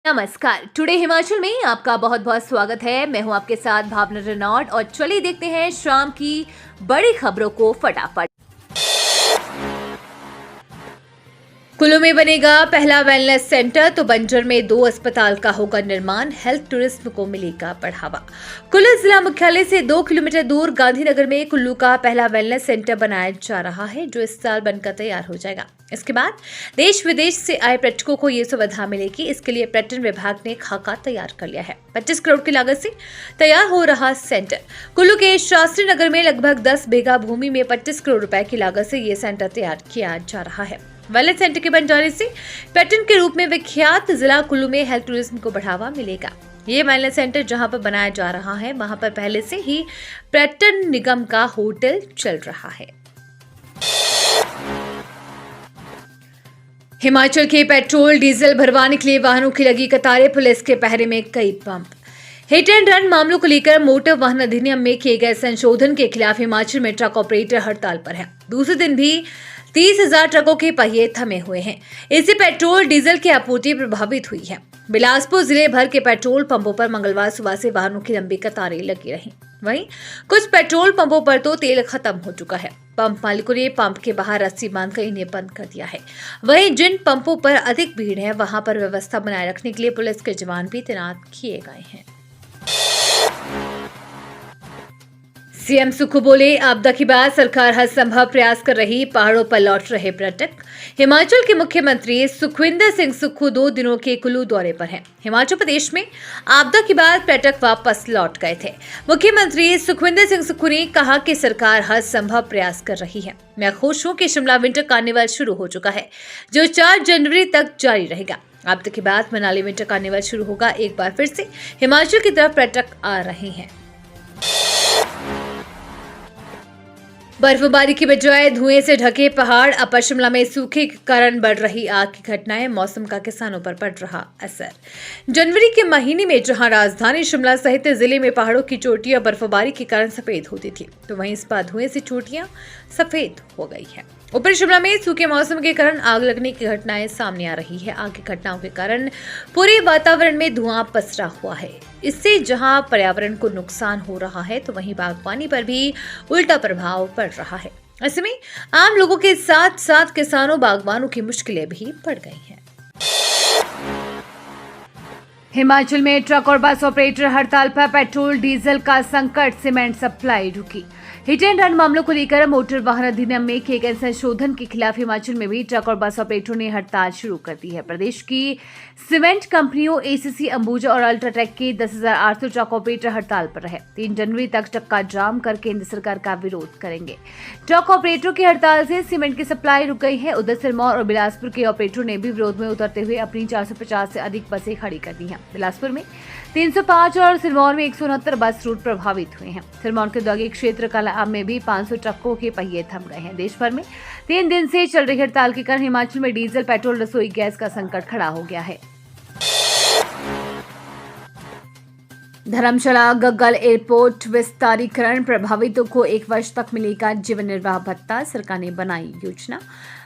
नमस्कार। टुडे हिमाचल में आपका बहुत बहुत स्वागत है। मैं हूं आपके साथ भावना रेनॉल्ड और चलिए देखते हैं शाम की बड़ी खबरों को फटाफट। कुल्लू में बनेगा पहला वेलनेस सेंटर तो बंजर में 2 अस्पताल का होगा निर्माण। हेल्थ टूरिज्म को मिलेगा बढ़ावा। कुल्लू जिला मुख्यालय से 2 किलोमीटर दूर गांधीनगर में कुल्लू का पहला वेलनेस सेंटर बनाया जा रहा है, जो इस साल बनकर तैयार हो जाएगा। इसके बाद देश विदेश से आए पर्यटकों को ये सुविधा मिलेगी। इसके लिए पर्यटन विभाग ने खाका तैयार कर लिया है। 25 करोड़ की लागत से तैयार हो रहा सेंटर। कुल्लू के शास्त्री नगर में लगभग 10 बीघा भूमि में 25 करोड़ रुपए की लागत से ये सेंटर तैयार किया जा रहा है। वेलनेस सेंटर के बन जाने से पर्यटन के रूप में विख्यात जिला कुल्लू में हेल्थ टूरिज्म को बढ़ावा मिलेगा। ये वेलनेस सेंटर जहां पर बनाया जा रहा है, वहां पर पहले से ही पर्यटन निगम का होटल चल रहा है। हिमाचल के पेट्रोल डीजल भरवाने के लिए वाहनों की लगी कतारें। पुलिस के पहरे में कई पंप। हिट एंड रन मामलों को लेकर मोटर वाहन अधिनियम में किए गए संशोधन के खिलाफ हिमाचल में ट्रक ऑपरेटर हड़ताल पर है। दूसरे दिन भी 30,000 ट्रकों के पहिए थमे हुए हैं। इससे पेट्रोल डीजल की आपूर्ति प्रभावित हुई है। बिलासपुर जिले भर के पेट्रोल पंपों पर मंगलवार सुबह से वाहनों की लंबी कतारें लगी रहीं। वहीं कुछ पेट्रोल पंपों पर तो तेल खत्म हो चुका है। पंप मालिकों ने पंप के बाहर रस्सी बांधकर इन्हें बंद कर दिया है। वहीं जिन पंपों पर अधिक भीड़ है, वहां पर व्यवस्था बनाए रखने के लिए पुलिस के जवान भी तैनात किए गए हैं। सीएम सुक्खू बोले, आपदा के बाद सरकार हर संभव प्रयास कर रही। पहाड़ों पर लौट रहे पर्यटक। हिमाचल के मुख्यमंत्री सुखविंदर सिंह सुक्खू 2 दिनों के कुल्लू दौरे पर हैं। हिमाचल प्रदेश में आपदा के बाद पर्यटक वापस लौट गए थे। मुख्यमंत्री सुखविंदर सिंह सुक्खू ने कहा कि सरकार हर संभव प्रयास कर रही है। मैं खुश हूं कि शिमला विंटर कार्निवल शुरू हो चुका है, जो 4 जनवरी तक जारी रहेगा। आपदा के बाद मनाली विंटर कार्निवल शुरू होगा। एक बार फिर से हिमाचल की तरफ पर्यटक आ रहे हैं। बर्फबारी की बजाय धुएं से ढके पहाड़। अपर शिमला में सूखे के कारण बढ़ रही आग की घटनाएं। मौसम का किसानों पर पड़ रहा असर। जनवरी के महीने में जहां राजधानी शिमला सहित जिले में पहाड़ों की चोटियां बर्फबारी के कारण सफेद होती थी, तो वहीं इस बार धुएं से चोटियां सफेद हो गई है। ऊपरी शिमला में सूखे मौसम के कारण आग लगने की घटनाएं सामने आ रही है। आग की घटनाओं के कारण पूरे वातावरण में धुआं पसरा हुआ है। इससे जहां पर्यावरण को नुकसान हो रहा है, तो वहीं बागवानी पर भी उल्टा प्रभाव पड़ रहा है। ऐसे में आम लोगों के साथ साथ किसानों बागवानों की मुश्किलें भी बढ़ गई हैं। हिमाचल में ट्रक और बस ऑपरेटर हड़ताल पर। पेट्रोल डीजल का संकट। सीमेंट सप्लाई रुकी। हिट एंड रन मामलों को लेकर मोटर वाहन अधिनियम में किए गए संशोधन के खिलाफ हिमाचल में भी ट्रक और बस ऑपरेटरों ने हड़ताल शुरू कर दी है। प्रदेश की सीमेंट कंपनियों एसीसी, अंबुजा और अल्ट्राटेक के 10,800 ट्रक ऑपरेटर हड़ताल पर रहे। 3 जनवरी तक चक्का जाम कर केंद्र सरकार का विरोध करेंगे। ट्रक ऑपरेटरों की हड़ताल से सीमेंट की सप्लाई रुक गई है। उधर सिरमौर और बिलासपुर के ऑपरेटरों ने भी विरोध में उतरते हुए अपनी 450 से अधिक बसें खड़ी कर दी हैं। बिलासपुर में 305 और सिरमौर में 169 बस रूट प्रभावित हुए हैं। सिरमौर के द्वागी क्षेत्र कालाअंब में भी 500 ट्रकों के पहिए थम गए हैं। देश भर में 3 दिन से चल रही हड़ताल के कारण हिमाचल में डीजल, पेट्रोल, रसोई गैस का संकट खड़ा हो गया है। धर्मशाला गग्गल एयरपोर्ट विस्तारीकरण। प्रभावितों को 1 वर्ष तक मिलेगा जीवन निर्वाह भत्ता। सरकार ने बनाई योजना।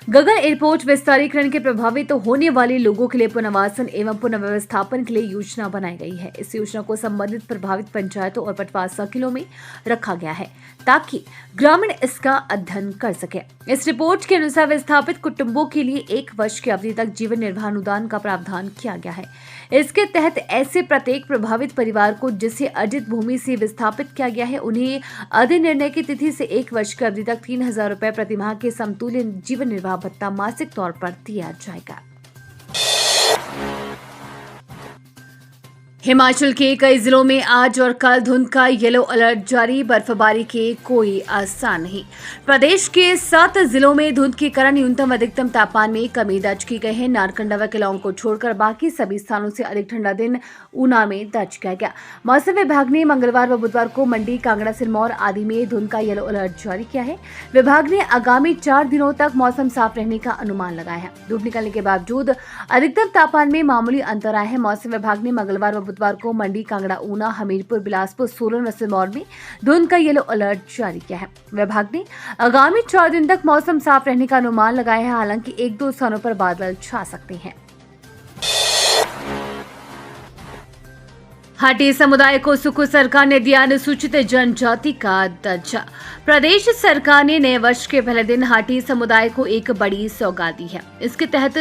गग्गल एयरपोर्ट विस्तारीकरण के प्रभावित होने वाले लोगों के लिए पुनर्वासन एवं पुनर्व्यवस्थापन के लिए योजना बनाई गई है। इस योजना को संबंधित प्रभावित पंचायतों और पटवार सर्किलों में रखा गया है, ताकि ग्रामीण इसका अध्ययन कर सके। इस रिपोर्ट के अनुसार विस्थापित कुटुंबों के लिए 1 वर्ष की अवधि तक जीवन निर्वाह अनुदान का प्रावधान किया गया है। इसके तहत ऐसे प्रत्येक प्रभावित परिवार को जिसे अर्जित भूमि से विस्थापित किया गया है, उन्हें अधिनिर्णय की तिथि से 1 वर्ष की अवधि तक 3,000 रुपए प्रतिमाह के समतुल्य जीवन निर्वाह भत्ता मासिक तौर पर दिया जाएगा। हिमाचल के कई जिलों में आज और कल धुंध का येलो अलर्ट जारी। बर्फबारी के कोई आसार नहीं। प्रदेश के 7 जिलों में धुंध के कारण न्यूनतम अधिकतम तापमान में कमी दर्ज की गई है। नारकंडा व केलांग को छोड़कर बाकी सभी स्थानों से अधिक ठंडा दिन ऊना में दर्ज किया गया। मौसम विभाग ने मंगलवार व बुधवार को मंडी, कांगड़ा, सिरमौर आदि में धुंध का येलो अलर्ट जारी किया है। विभाग ने आगामी 4 दिनों तक मौसम साफ रहने का अनुमान लगाया है। धूप निकलने के बावजूद अधिकतम तापमान में मामूली अंतर आया है। मौसम विभाग ने मंगलवार व बुधवार को मंडी, कांगड़ा, ऊना, हमीरपुर, बिलासपुर, सोलन व सिरमौर में धुंध का येलो अलर्ट जारी किया है। विभाग ने आगामी 4 दिन तक मौसम साफ रहने का अनुमान लगाया है। हालांकि 1-2 स्थानों पर बादल छा सकते हैं। हाटी समुदाय को सुक्खू सरकार ने दिया अनुसूचित जनजाति का दर्जा। प्रदेश सरकार ने नए वर्ष के पहले दिन हाटी समुदाय को एक बड़ी सौगात दी है। इसके तहत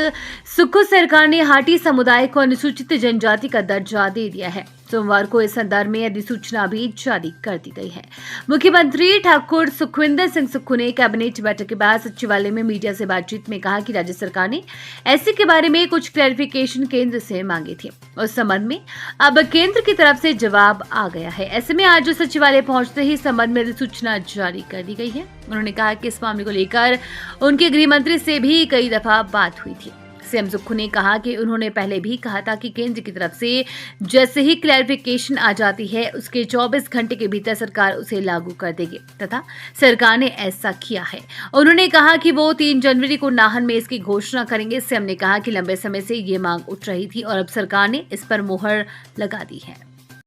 सुक्खू सरकार ने हाटी समुदाय को अनुसूचित जनजाति का दर्जा दे दिया है। सोमवार को इस संदर्भ में अधिसूचना भी जारी कर दी गई है। मुख्यमंत्री ठाकुर सुखविंदर सिंह सुक्खू ने कैबिनेट बैठक के बाद सचिवालय में मीडिया से बातचीत में कहा कि राज्य सरकार ने ऐसे के बारे में कुछ क्लैरिफिकेशन केंद्र से मांगी थी। उस संबंध में अब केंद्र की तरफ से जवाब आ गया है। ऐसे में आज सचिवालय पहुंचते ही संबंध में अधिसूचना जारी कर दी गई है। उन्होंने कहा कि इस मामले को लेकर उनके गृह मंत्री से भी कई दफा बात हुई थी। सीएम सुक्खू ने कहा कि उन्होंने पहले भी कहा था कि केंद्र की तरफ से जैसे ही क्लैरिफिकेशन आ जाती है उसके 24 घंटे के भीतर सरकार उसे लागू कर देगी तथा सरकार ने ऐसा किया है। उन्होंने कहा कि वो 3 जनवरी को नाहन में इसकी घोषणा करेंगे। सीएम ने कहा कि लंबे समय से ये मांग उठ रही थी और अब सरकार ने इस पर मुहर लगा दी है।